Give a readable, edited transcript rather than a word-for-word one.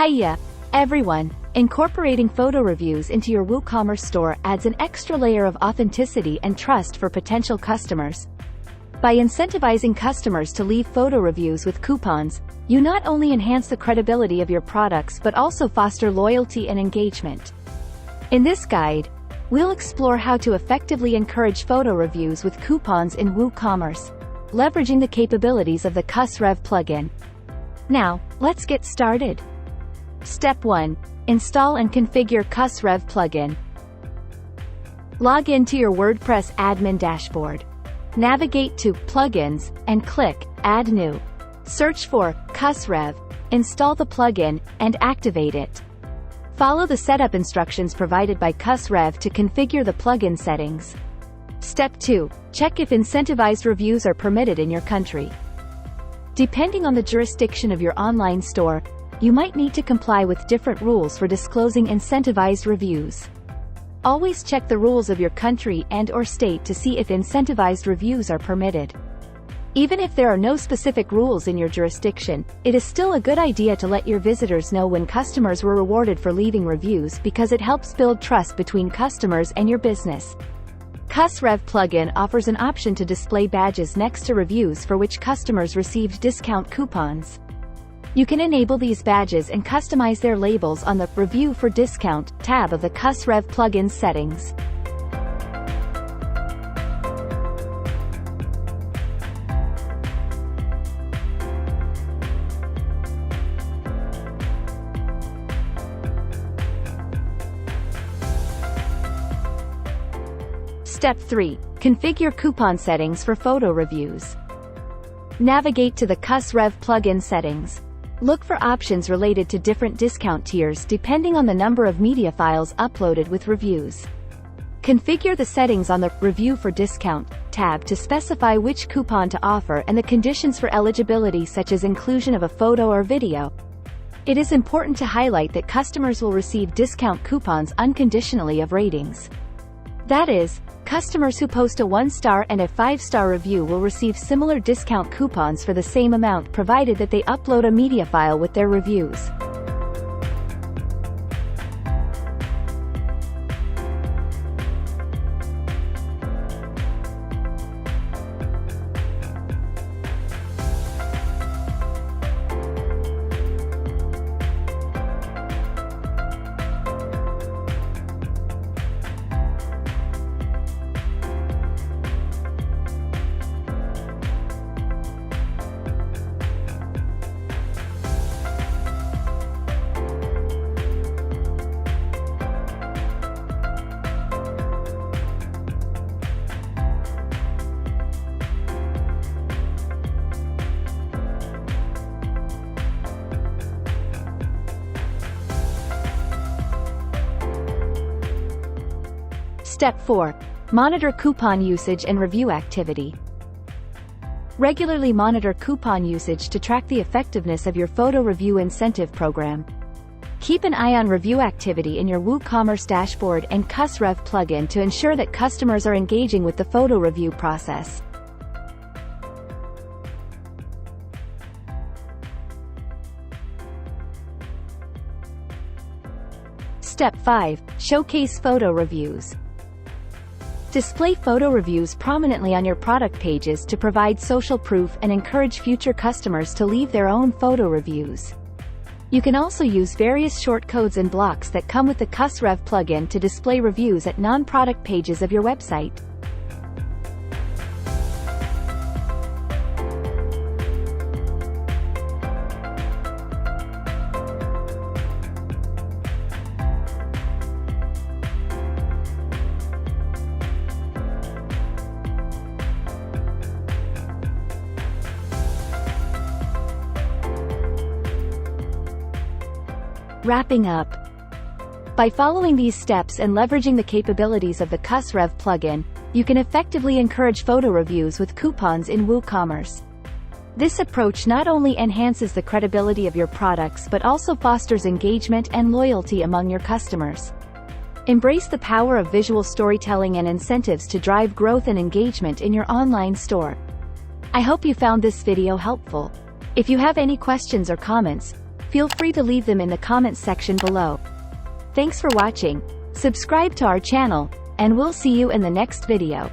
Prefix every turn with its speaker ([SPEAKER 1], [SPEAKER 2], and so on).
[SPEAKER 1] Hiya, everyone! Incorporating photo reviews into your WooCommerce store adds an extra layer of authenticity and trust for potential customers. By incentivizing customers to leave photo reviews with coupons, you not only enhance the credibility of your products but also foster loyalty and engagement. In this guide, we'll explore how to effectively encourage photo reviews with coupons in WooCommerce, leveraging the capabilities of the CusRev plugin. Now, let's get started. Step 1. Install and configure CusRev plugin. Log into your WordPress admin dashboard. Navigate to Plugins, and click Add New. Search for CusRev, install the plugin, and activate it. Follow the setup instructions provided by CusRev to configure the plugin settings. Step 2. Check if incentivized reviews are permitted in your country. Depending on the jurisdiction of your online store, you might need to comply with different rules for disclosing incentivized reviews. Always check the rules of your country and/or state to see if incentivized reviews are permitted. Even if there are no specific rules in your jurisdiction, it is still a good idea to let your visitors know when customers were rewarded for leaving reviews because it helps build trust between customers and your business. CusRev plugin offers an option to display badges next to reviews for which customers received discount coupons. You can enable these badges and customize their labels on the Review for Discount tab of the CusRev plugin settings. Step 3. Configure coupon settings for photo reviews. Navigate to the CusRev plugin settings. Look for options related to different discount tiers depending on the number of media files uploaded with reviews. Configure the settings on the Review for Discount tab to specify which coupon to offer and the conditions for eligibility, such as inclusion of a photo or video. It is important to highlight that customers will receive discount coupons unconditionally of ratings. That is, customers who post a 1-star and a 5-star review will receive similar discount coupons for the same amount provided that they upload a media file with their reviews. Step 4. Monitor coupon usage and review activity. Regularly monitor coupon usage to track the effectiveness of your photo review incentive program. Keep an eye on review activity in your WooCommerce dashboard and CusRev plugin to ensure that customers are engaging with the photo review process. Step 5. Showcase photo reviews. Display photo reviews prominently on your product pages to provide social proof and encourage future customers to leave their own photo reviews. You can also use various shortcodes and blocks that come with the CusRev plugin to display reviews at non-product pages of your website. Wrapping up. By following these steps and leveraging the capabilities of the CusRev plugin, you can effectively encourage photo reviews with coupons in WooCommerce. This approach not only enhances the credibility of your products but also fosters engagement and loyalty among your customers. Embrace the power of visual storytelling and incentives to drive growth and engagement in your online store. I hope you found this video helpful. If you have any questions or comments, feel free to leave them in the comments section below. Thanks for watching. Subscribe to our channel, and we'll see you in the next video.